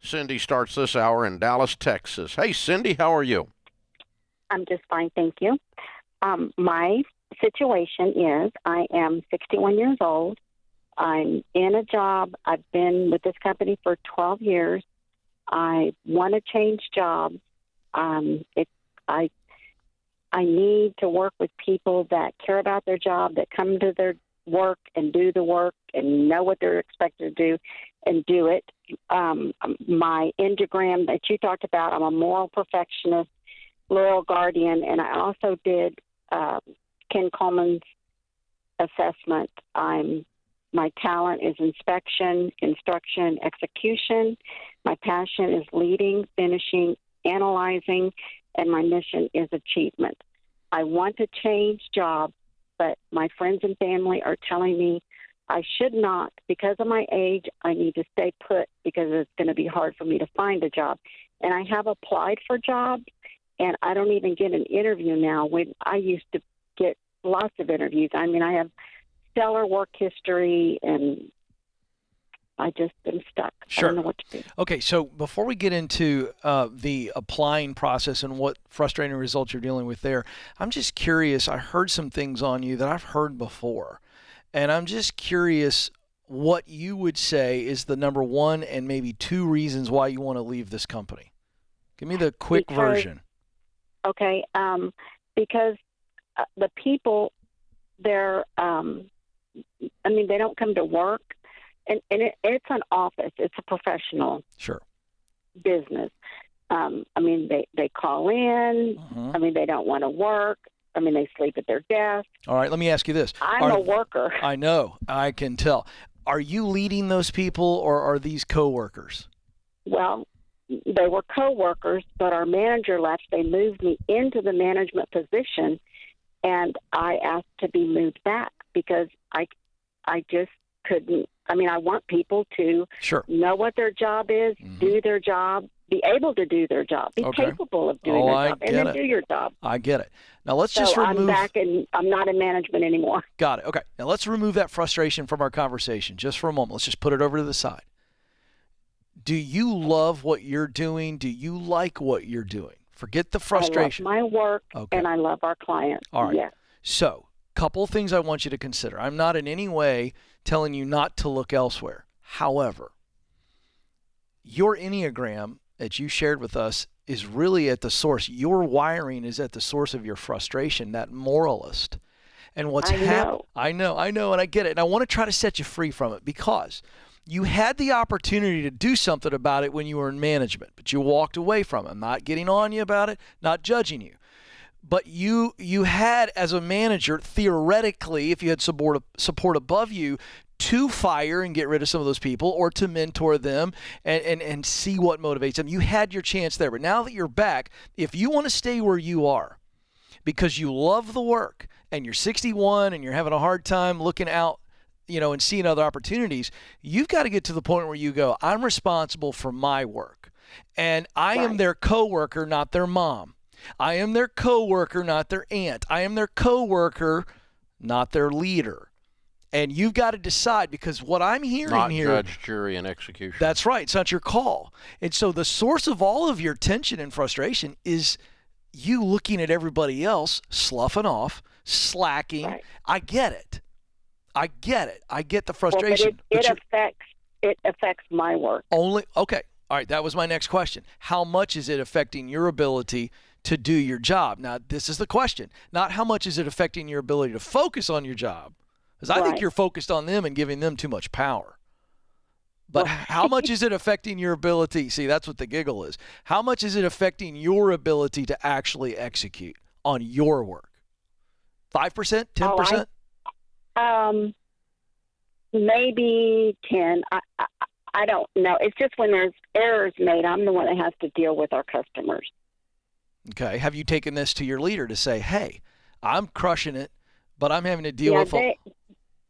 Cindy starts this hour in Dallas, Texas. Hey, Cindy, how are you? I'm just fine, thank you. My situation is I am 61 years old. I'm in a job. I've been with this company for 12 years. I want to change jobs. I need to work with people that care about their job, that come to their work and do the work and know what they're expected to do and do it. My Enneagram that you talked about, I'm a moral perfectionist, loyal guardian, and I also did Ken Coleman's assessment. My talent is inspection, instruction, execution. My passion is leading, finishing, analyzing, and my mission is achievement. I want to change jobs, but my friends and family are telling me I should not. Because of my age, I need to stay put because it's going to be hard for me to find a job. And I have applied for jobs, and I don't even get an interview now when I used to get lots of interviews. I mean, I have stellar work history, and I just am stuck. Sure. I don't know what to do. Okay, so before we get into the applying process and what frustrating results you're dealing with there, I'm just curious. I heard some things on you that I've heard before, and I'm just curious what you would say is the number one and maybe two reasons why you want to leave this company. Give me the quick version. Okay, because the people, they're, they don't come to work, and it's an office. It's a professional business. They call in. Mm-hmm. They don't want to work. They sleep at their desk. All right, let me ask you this. I'm a worker. I know. I can tell. Are you leading those people, or are these coworkers? Well, they were coworkers, but our manager left. They moved me into the management position, and I asked to be moved back because I just couldn't. I want people to know what their job is, do their job, be able to do their job, be capable of doing their job, and then do your job. I get it. Now let's just remove. I'm back, and I'm not in management anymore. Got it. Okay. Now let's remove that frustration from our conversation just for a moment. Let's just put it over to the side. Do you love what you're doing? Do you like what you're doing? Forget the frustration. I love my work, and I love our clients. All right. Yes. So, couple things I want you to consider. I'm not in any way telling you not to look elsewhere. However, your Enneagram that you shared with us is really at the source. Your wiring is at the source of your frustration, that moralist. And what's happening? I know, and I get it. And I want to try to set you free from it because you had the opportunity to do something about it when you were in management, but you walked away from it. I'm not getting on you about it, not judging you. But you had, as a manager, theoretically, if you had support above you, to fire and get rid of some of those people or to mentor them and see what motivates them. You had your chance there. But now that you're back, if you want to stay where you are because you love the work and you're 61 and you're having a hard time looking out, and seeing other opportunities, you've got to get to the point where you go, I'm responsible for my work. And I am their coworker, not their mom. I am their coworker, not their aunt. I am their coworker, not their leader. And you've got to decide, because what I'm hearing here... Not judge, jury, and execution. That's right. It's not your call. And so the source of all of your tension and frustration is you looking at everybody else, sloughing off, slacking. Right. I get it. I get the frustration. Well, but it affects my work. Okay. All right. That was my next question. How much is it affecting your ability to do your job? Now, this is the question. Not how much is it affecting your ability to focus on your job, because I think you're focused on them and giving them too much power. But how much is it affecting your ability? See, that's what the giggle is. How much is it affecting your ability to actually execute on your work? 5%? 10%? Maybe 10. I don't know. It's just when there's errors made, I'm the one that has to deal with our customers. Okay. Have you taken this to your leader to say, hey, I'm crushing it, but I'm having to deal with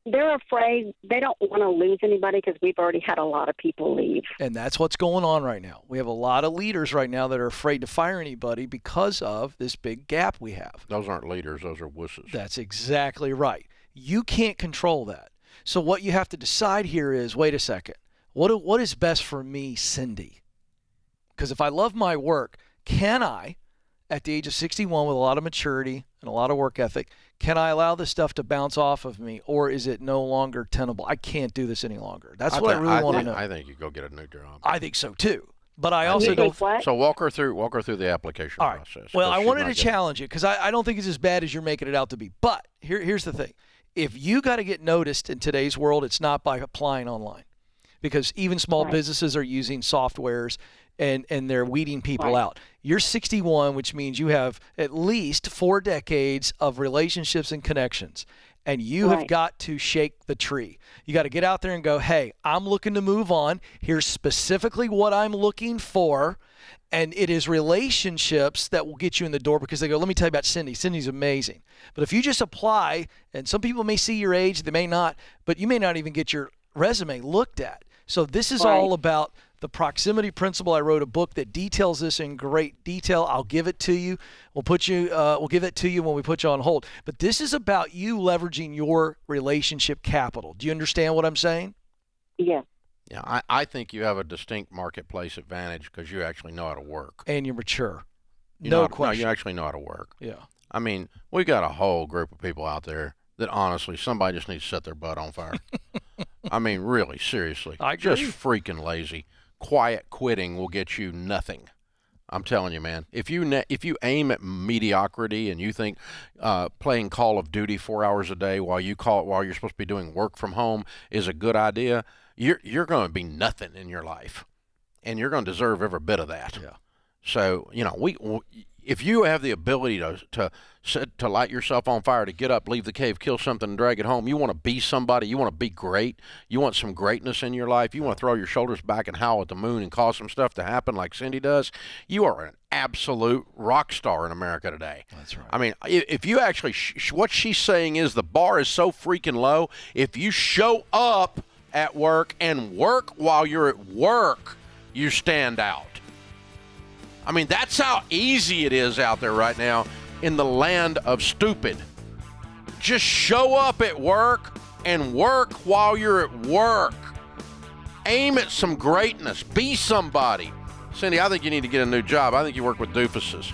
they're afraid. They don't want to lose anybody because we've already had a lot of people leave. And that's what's going on right now. We have a lot of leaders right now that are afraid to fire anybody because of this big gap we have. Those aren't leaders. Those are wusses. That's exactly right. You can't control that. So what you have to decide here is, wait a second, what is best for me, Cindy? Because if I love my work, can I, at the age of 61 with a lot of maturity and a lot of work ethic, can I allow this stuff to bounce off of me, or is it no longer tenable? I can't do this any longer. That's what I really want to know. I think you go get a new job. I think so too. But I also don't. So walk her through the application process. Well, I wanted to challenge you because I don't think it's as bad as you're making it out to be. But here's the thing. If you got to get noticed in today's world, it's not by applying online, because even small businesses are using softwares and they're weeding people out. You're 61, which means you have at least 4 decades of relationships and connections, and you have got to shake the tree. You got to get out there and go, hey, I'm looking to move on. Here's specifically what I'm looking for. And it is relationships that will get you in the door, because they go, let me tell you about Cindy. Cindy's amazing. But if you just apply, and some people may see your age, they may not, but you may not even get your resume looked at. So this is all about the proximity principle. I wrote a book that details this in great detail. I'll give it to you. We'll give it to you when we put you on hold. But this is about you leveraging your relationship capital. Do you understand what I'm saying? Yes. Yeah, I think you have a distinct marketplace advantage because you actually know how to work. And you're mature. No question. No, you actually know how to work. Yeah. I mean, we got a whole group of people out there that honestly, somebody just needs to set their butt on fire. I mean, really, seriously. I agree. Just freaking lazy. Quiet quitting will get you nothing. I'm telling you, man. If you aim at mediocrity and you think playing Call of Duty 4 hours a day while you're supposed to be doing work from home is a good idea, you're going to be nothing in your life, and you're going to deserve every bit of that. Yeah. So if you have the ability to light yourself on fire, to get up, leave the cave, kill something, and drag it home, you want to be somebody, you want to be great, you want some greatness in your life, you want to throw your shoulders back and howl at the moon and cause some stuff to happen like Cindy does, you are an absolute rock star in America today. That's right. I mean, if you actually, what she's saying is the bar is so freaking low, if you show up at work and work while you're at work, you stand out. I mean, that's how easy it is out there right now in the land of stupid. Just show up at work and work while you're at work. Aim at some greatness. Be somebody. Cindy, I think you need to get a new job. I think you work with doofuses.